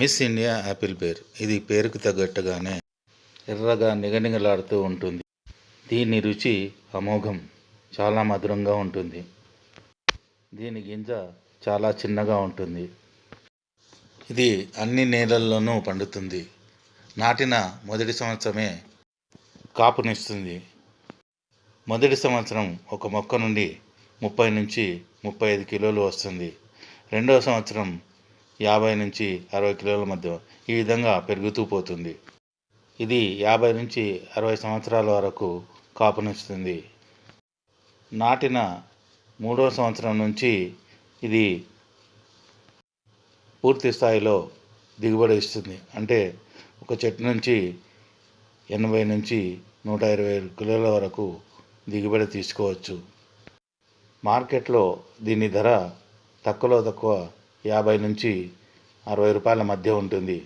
Miss India Apple పేర్ ఇది పేరుకు తగ్గట్టుగానే ఎర్రగా నిగనిగలాడుతూ ఉంటుంది. దీని రుచి అమోఘం, చాలా మధురంగా ఉంటుంది. దీని గింజ చాలా చిన్నగా ఉంటుంది. ఇది అన్ని నేలల్లోనూ పండుతుంది. నాటిన మొదటి సంవత్సరమే కాపునిస్తుంది. మొదటి సంవత్సరం ఒక మొక్క నుండి 30 నుంచి 35 కిలోలు వస్తుంది. రెండవ సంవత్సరం 50 నుంచి 60 కిలోల మధ్య ఈ విధంగా పెరుగుతూ పోతుంది. ఇది 50 నుంచి 60 సంవత్సరాల వరకు కాపునిస్తుంది. నాటిన మూడవ సంవత్సరం నుంచి ఇది పూర్తి స్థాయిలో దిగుబడి ఇస్తుంది. అంటే ఒక చెట్టు నుంచి 80 నుంచి 120 కిలోల వరకు దిగుబడి తీసుకోవచ్చు. మార్కెట్లో దీని ధర తక్కువలో తక్కువ 50 నుంచి 60 రూపాయల మధ్య ఉంటుంది.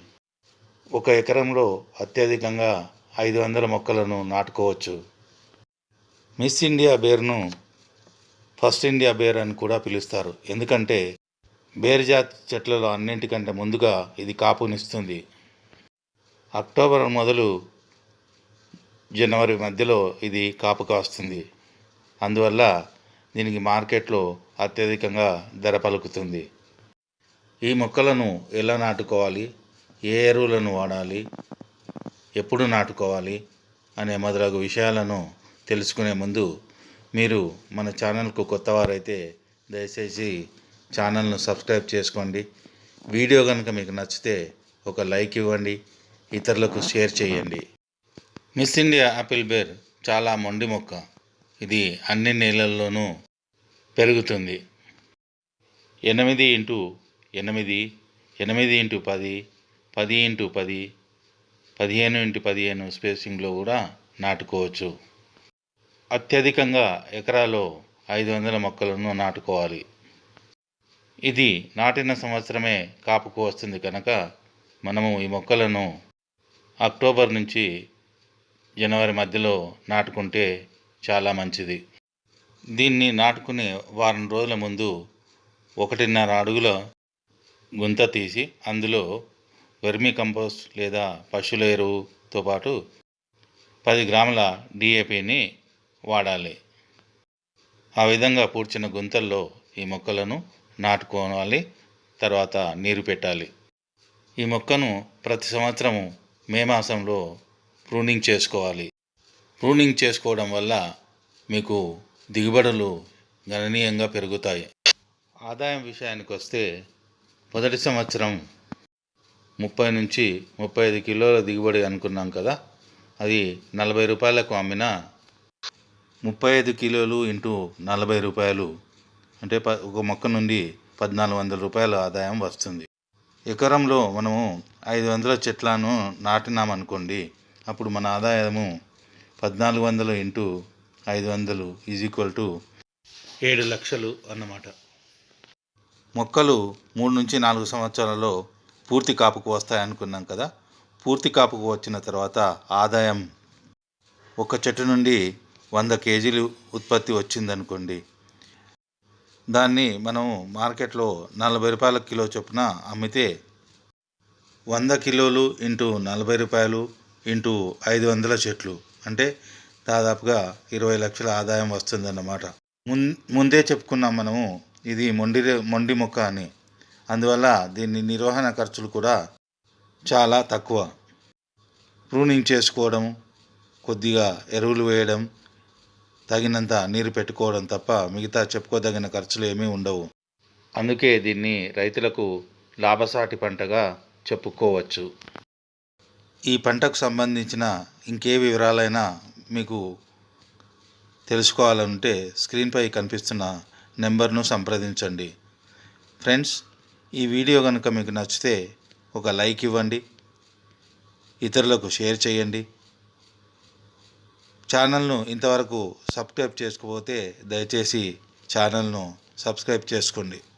ఒక ఎకరంలో అత్యధికంగా 500 మొక్కలను నాటుకోవచ్చు. మిస్ ఇండియా బేర్ను ఫస్ట్ ఇండియా బేర్ అని కూడా పిలుస్తారు. ఎందుకంటే బేర్ జాతి చెట్లలో అన్నింటికంటే ముందుగా ఇది కాపునిస్తుంది. అక్టోబర్ మొదలు జనవరి మధ్యలో ఇది కాపు కాస్తుంది. అందువల్ల దీనికి మార్కెట్లో అత్యధికంగా ధర పలుకుతుంది. ఈ మొక్కలను ఎలా నాటుకోవాలి, ఏ ఎరువులను వాడాలి, ఎప్పుడు నాటుకోవాలి అనే మొదలగు విషయాలను తెలుసుకునే ముందు మీరు మన ఛానల్కు కొత్తవారైతే దయచేసి ఛానల్ను సబ్స్క్రైబ్ చేసుకోండి. వీడియో కనుక మీకు నచ్చితే ఒక లైక్ ఇవ్వండి, ఇతరులకు షేర్ చేయండి. మిస్ ఇండియా యాపిల్ బేర్ చాలా మొండి మొక్క. ఇది అన్ని నేలల్లోనూ పెరుగుతుంది. 8x8, 8x10, 10x10, 15x15 స్పేసింగ్లో కూడా నాటుకోవచ్చు. అత్యధికంగా ఎకరాలో 500 మొక్కలను నాటుకోవాలి. ఇది నాటిన సంవత్సరమే కాపుకు వస్తుంది కనుక మనము ఈ మొక్కలను అక్టోబర్ నుంచి జనవరి మధ్యలో నాటుకుంటే చాలా మంచిది. దీన్ని నాటుకునే వారం రోజుల ముందు 1.5 అడుగుల గుంత తీసి అందులో వెర్మీ కంపోస్ట్ లేదా పశువుల ఎరువుతో పాటు 10 గ్రాముల DAPని వాడాలి. ఆ విధంగా పూడ్చిన గుంతల్లో ఈ మొక్కలను నాటుకోవాలి. తర్వాత నీరు పెట్టాలి. ఈ మొక్కను ప్రతి సంవత్సరము మే మాసంలో ప్రూనింగ్ చేసుకోవాలి. ప్రూనింగ్ చేసుకోవడం వల్ల మీకు దిగుబడులు గణనీయంగా పెరుగుతాయి. ఆదాయం విషయానికి వస్తే మొదటి సంవత్సరం 30 నుంచి 35 కిలోల దిగుబడి అనుకున్నాం కదా, అది 40 రూపాయలకు అమ్మినా 35 కిలోలు ఇంటూ 40 రూపాయలు అంటే ఒక మొక్క నుండి 1400 రూపాయల ఆదాయం వస్తుంది. ఎకరంలో మనము 500 చెట్లను నాటినామనుకోండి, అప్పుడు మన ఆదాయము 1400 ఇంటూ 500 7 లక్షలు అన్నమాట. మొక్కలు 3 నుంచి 4 సంవత్సరాలలో పూర్తి కాపుకు వస్తాయనుకున్నాం కదా. పూర్తి కాపుకు వచ్చిన తర్వాత ఆదాయం ఒక చెట్టు నుండి 100 కేజీలు ఉత్పత్తి వచ్చిందనుకోండి, దాన్ని మనం మార్కెట్లో 40 రూపాయల కిలో చొప్పున అమ్మితే 100 కిలోలు ఇంటూ 40 రూపాయలు ఇంటూ 500 చెట్లు అంటే దాదాపుగా 20 లక్షల ఆదాయం వస్తుందన్నమాట. ముందే చెప్పుకున్నాం మనము ఇది మొండి మొక్క అని. అందువల్ల దీని నిర్వహణ ఖర్చులు కూడా చాలా తక్కువ. ప్రూనింగ్ చేసుకోవడం, కొద్దిగా ఎరువులు వేయడం, తగినంత నీరు పెట్టుకోవడం తప్ప మిగతా చెప్పుకోదగిన ఖర్చులు ఏమీ ఉండవు. అందుకే దీన్ని రైతులకు లాభసాటి పంటగా చెప్పుకోవచ్చు. ఈ పంటకు సంబంధించిన ఇంకే వివరాలైనా మీకు తెలుసుకోవాలంటే స్క్రీన్పై కనిపిస్తున్న నెంబర్ను సంప్రదించండి. ఫ్రెండ్స్, ఈ వీడియో కనుక మీకు నచ్చితే ఒక లైక్ ఇవ్వండి, ఇతరులకు షేర్ చేయండి. ఛానల్ను ఇంతవరకు సబ్స్క్రైబ్ చేసుకోకపోతే దయచేసి ఛానల్ను సబ్స్క్రైబ్ చేసుకోండి.